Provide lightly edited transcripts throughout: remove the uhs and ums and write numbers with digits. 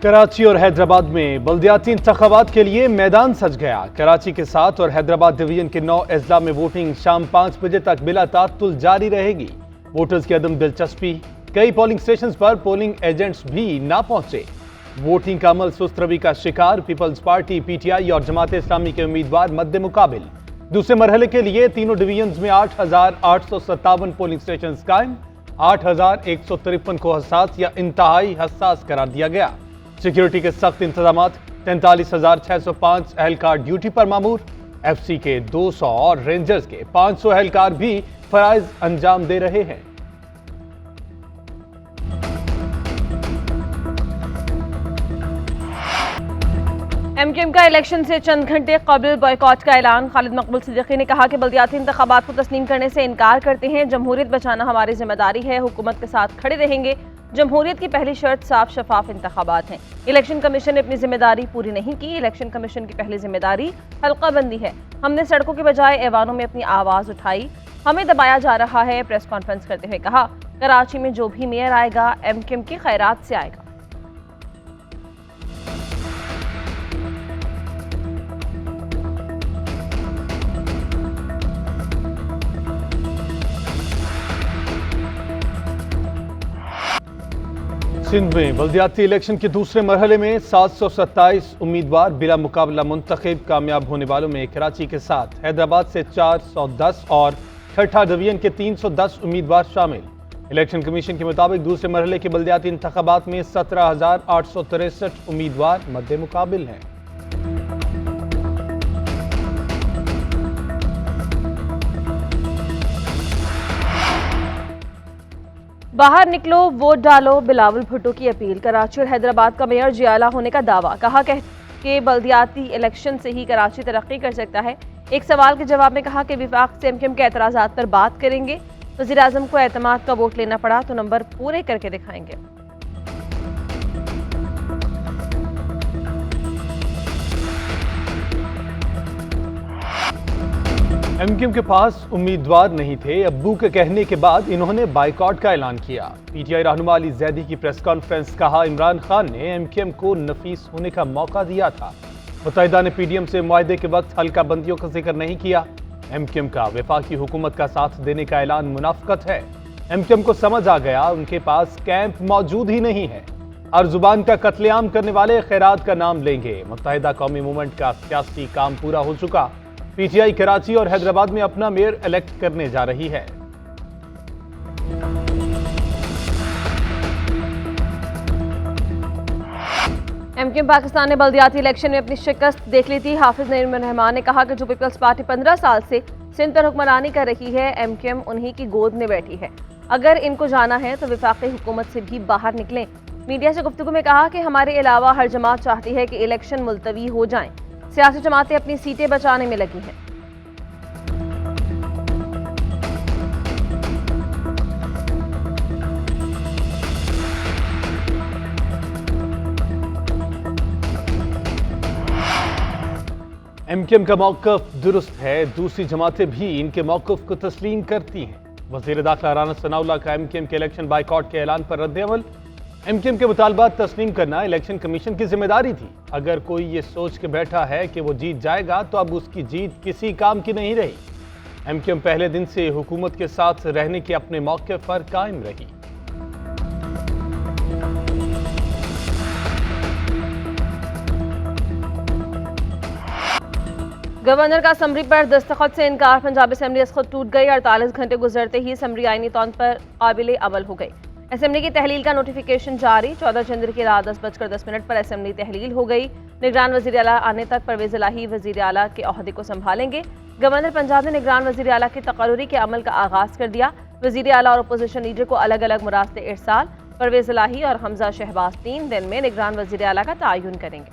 कराची और हैदराबाद में बल्दियाती इंतखाबात के लिए मैदान सज गया। कराची के 7 और हैदराबाद डिवीजन के 9 अजला में वोटिंग शाम 5 बजे तक बिला तात्तुल जारी रहेगी। वोटर्स की अदम दिलचस्पी, कई पोलिंग स्टेशन पर पोलिंग एजेंट्स भी ना पहुंचे। वोटिंग का अमल सुस्त रवि का शिकार। पीपल्स पार्टी, पीटीआई और जमात इस्लामी के उम्मीदवार मद्दे मुकाबिल। दूसरे मरहले के लिए तीनों डिवीजन में 8,857 पोलिंग स्टेशन कायम। 8,153 को हसास या इंतहाई हसास करार दिया गया। सिक्योरिटी के सख्त इंतजाम। 43,605 एहलकार ड्यूटी पर मामूर। एफसी के 200 और रेंजर्स के 500 एहलकार भी फराइज अंजाम दे रहे हैं। एमक्यूएम का इलेक्शन से चंद घंटे कबल बॉयकॉट का ऐलान। खालिद मकबूल सिद्दीकी ने कहा कि बल्दियाती इंतखाबात को तस्लीम करने से इनकार करते हैं। जमहूरियत बचाना हमारी जिम्मेदारी है, हुकूमत के साथ खड़े रहेंगे। जमहूरियत की पहली शर्त साफ शफाफ इंतखाबात हैं। इलेक्शन कमीशन ने अपनी जिम्मेदारी पूरी नहीं की। इलेक्शन कमीशन की पहली जिम्मेदारी हल्का बंदी है। हमने सड़कों के बजाय ऐवानों में अपनी आवाज़ उठाई, हमें दबाया जा रहा है। प्रेस कॉन्फ्रेंस करते हुए कहा, कराची में जो भी मेयर आएगा एमक्यूएम की खैरात से आएगा। सिंध में बल्दियाती इलेक्शन के दूसरे मरहले में 727 उम्मीदवार बिला मुकाबला मुंतखब। कामयाब होने वालों में कराची के 7, हैदराबाद से 410 और छठा डिवीजन के 310 उम्मीदवार शामिल। इलेक्शन कमीशन के मुताबिक दूसरे मरहले के बल्दियाती इंतखाबात में 17,863 उम्मीदवार मद्दे मुकाबिल हैं। बाहर निकलो, वोट डालो, बिलावल भुट्टो की अपील। कराची और हैदराबाद का मेयर जियाला होने का दावा। कहा कि बल्दियाती इलेक्शन से ही कराची तरक्की कर सकता है। एक सवाल के जवाब में कहा कि विफाक से एमक्यूएम के एतराज़ात पर बात करेंगे। वज़ीर आज़म को एतमाद का वोट लेना पड़ा तो नंबर पूरे करके दिखाएंगे। एमक्यूएम के पास उम्मीदवार नहीं थे। अब्बू के कहने के बाद इन्होंने बाइकॉट का ऐलान किया। पीटीआई रहनुमा अली जैदी की प्रेस कॉन्फ्रेंस। कहा, इमरान खान ने एमक्यूएम को नफीस होने का मौका दिया था। मुत्तहिदा ने पीडीएम से मुआहदे के वक्त हल्का बंदियों का जिक्र नहीं किया। एमक्यूएम का वफाकी हुकूमत का साथ देने का ऐलान मुनाफकत है। एमक्यूएम को समझ आ गया उनके पास कैंप मौजूद ही नहीं है। हर जुबान का कत्लेआम करने वाले खैरात का नाम लेंगे। मुत्तहिदा कौमी मूवमेंट का सियासी काम पूरा हो चुका। पीटीआई कराची और हैदराबाद में अपना मेयर इलेक्ट करने जा रही है। एमक्यूएम पाकिस्तान ने बल्दियाती इलेक्शन में अपनी शिकस्त देख ली थी। हाफिज नईम रहमान ने कहा कि जो पीपल्स पार्टी 15 साल से सिंध पर हुक्मरानी कर रही है, एमक्यूएम उन्हीं की गोद में बैठी है। अगर इनको जाना है तो विफाकी हुकूमत से भी बाहर निकलें। मीडिया से गुफ्तगू में कहा कि हमारे अलावा हर जमात चाहती है कि इलेक्शन मुलतवी हो जाएं। सियासी जमातें अपनी सीटें बचाने में लगी हैं। एमक्यूएम का मौकफ दुरुस्त है। दूसरी जमातें भी इनके मौकफ को तस्लीम करती हैं। वज़ीर दाखिला राना सनाउल्लाह का एमक्यूएम के इलेक्शन बाइकॉट के ऐलान पर रद्द-ए-अमल। एमक्यूएम के मुतालबात तस्लीम करना इलेक्शन कमीशन की जिम्मेदारी थी। अगर कोई ये सोच के बैठा है कि वो जीत जाएगा तो अब उसकी जीत किसी काम की नहीं रही। एमक्यूएम पहले दिन से हुकूमत के साथ रहने के अपने मौके पर कायम रही। गवर्नर का असम्बली पर दस्तखत से इनकार। पंजाब असम्बली असखुद टूट गई। 48 घंटे गुजरते ही असम्बली आईनी तौर पर काबिल अमल हो गई। असम्बली की तहलील का नोटिफिकेशन जारी। 14 जनवरी की रात 10:10 पर असम्बली तहलील हो गई। निगरान वज़ीर आला आने तक परवेज़ इलाही वज़ीर आला के ओहदे को संभालेंगे। गवर्नर पंजाब ने निगरान वज़ीर आला की तकर्रुरी के अमल का आगाज़ कर दिया। वज़ीर आला और अपोजिशन लीडर को अलग अलग मुरास्ते इरसाल। परवेज़ इलाही और हमजा शहबाज 3 दिन में निगरान वज़ीर आला का तयन करेंगे।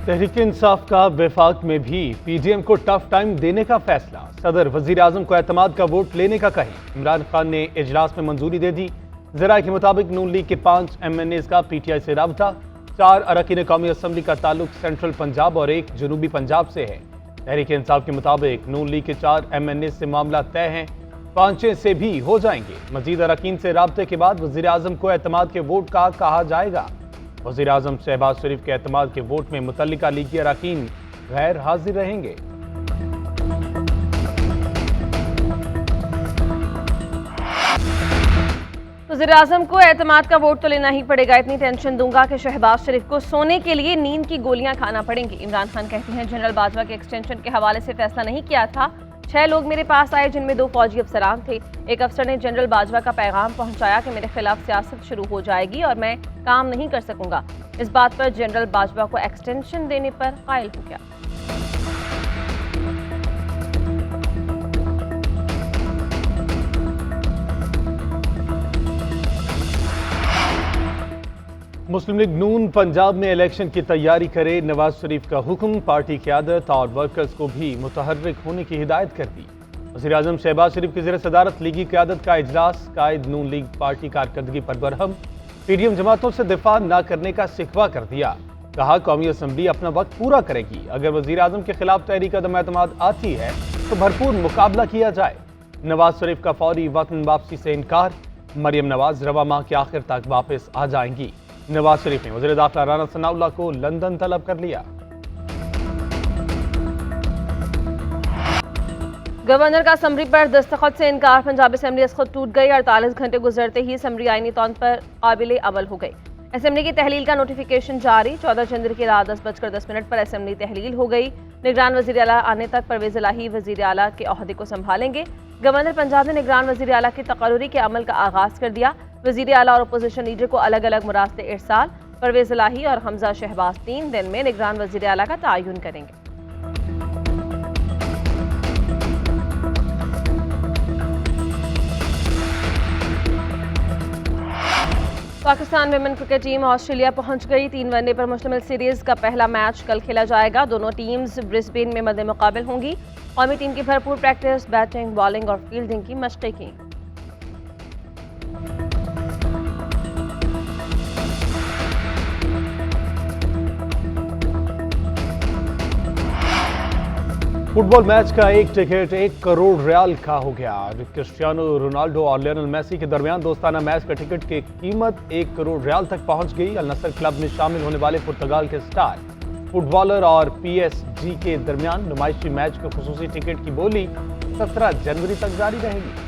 तहरीक इंसाफ का वफाक में भी पीडीएम को टफ टाइम देने का फैसला। सदर वजीर आजम को एतमाद का वोट लेने का कहे। इमरान खान ने इजलास में मंजूरी दे दी। जराये के मुताबिक नून लीग के 5 MNAs का पीटीआई से राबता। 4 अरकान कौमी असम्बली का ताल्लुक सेंट्रल पंजाब और 1 जनूबी पंजाब से है। तहरीक इंसाफ के मुताबिक नून लीग के 4 MNA से मामला तय है, 5 से भी हो जाएंगे। मजीद अरकान से राब्ते के बाद वजीर आजम को एतमाद के वोट का कहा जाएगा। वजीर आजम शहबाज शरीफ के एतमाद के वोट में मुतल्लिका लीगी अरकान गैर हाजिर रहेंगे। वज़ीर आज़म को एतमाद का वोट तो लेना ही पड़ेगा। इतनी टेंशन दूंगा कि शहबाज शरीफ को सोने के लिए नींद की गोलियां खाना पड़ेंगी। इमरान खान कहते हैं जनरल बाजवा के एक्सटेंशन के हवाले से फैसला नहीं किया था। 6 लोग मेरे पास आए जिनमें 2 फौजी अफसरान थे। एक अफसर ने जनरल बाजवा का पैगाम पहुंचाया कि मेरे खिलाफ सियासत शुरू हो जाएगी और मैं काम नहीं कर सकूंगा। इस बात पर जनरल बाजवा को एक्सटेंशन देने पर कायल हो गया। मुस्लिम लीग नून पंजाब में इलेक्शन की तैयारी करे। नवाज शरीफ का हुक्म, पार्टी क़यादत और वर्कर्स को भी मुतहर्रिक होने की हिदायत कर दी। वज़ीर आज़म शहबाज शरीफ की ज़ेर सदारत लीगी क़यादत का इजलास। कायद नून लीग पार्टी कारकर्दगी पर बरहम, PDM जमातों से दिफा न करने का शिकवा कर दिया। कहा कौमी असम्बली अपना वक्त पूरा करेगी। अगर वज़ीर आज़म के खिलाफ तहरीक अदम एतमाद आती है तो भरपूर मुकाबला किया जाए। नवाज शरीफ का फौरी वतन वापसी से इनकार। मरियम नवाज रवा माह के आखिर तक वापस आ जाएंगी। नवाज शरीफ ने वज़ीर दाखिला राना सनाउल्लाह को लंदन तलब कर लिया। गवर्नर का असम्बली पर दस्तखत से इनकार। पंजाब असम्बली असखुद टूट गई। 48 घंटे गुजरते ही असम्बली आईनी तौर पर काबिल अमल हो गई। असम्बली की तहलील का नोटिफिकेशन जारी। 14 जनवरी की रात 10:10 पर असम्बली तहलील हो गई। निगरान वज़ीर आला आने तक परवेज़ इलाही वज़ीर आला के ओहदे को संभालेंगे। गवर्नर पंजाब ने निगरान वज़ीर आला की तकर्रुरी के अमल का आगाज़ कर दिया। वज़ीर आला और अपोजिशन लीडर को अलग अलग मुरास्ते इरसाल। परवेज़ इलाही और हमजा शहबाज 3 दिन में निगरान वज़ीर आला का तयन करेंगे। Pakistan women cricket team Australia पहुंच गई। 3 वनडे पर मुश्तमिल सीरीज का पहला मैच कल खेला जाएगा। दोनों टीम्स ब्रिस्बेन में मद्दे मुकाबिल होंगी। कौमी टीम की भरपूर प्रैक्टिस, बैटिंग, बॉलिंग और फील्डिंग की मशक़ें की। फुटबॉल मैच का एक टिकट 1 करोड़ रियाल का हो गया। क्रिस्टियानो रोनाल्डो और लियोनेल मेसी के दरमियान दोस्ताना मैच का टिकट की कीमत 1 करोड़ रियाल तक पहुंच गई। अल नसर क्लब में शामिल होने वाले पुर्तगाल के स्टार फुटबॉलर और PSG के दरमियान नुमाइशी मैच के खुसूसी टिकट की बोली 17 जनवरी तक जारी रहेगी।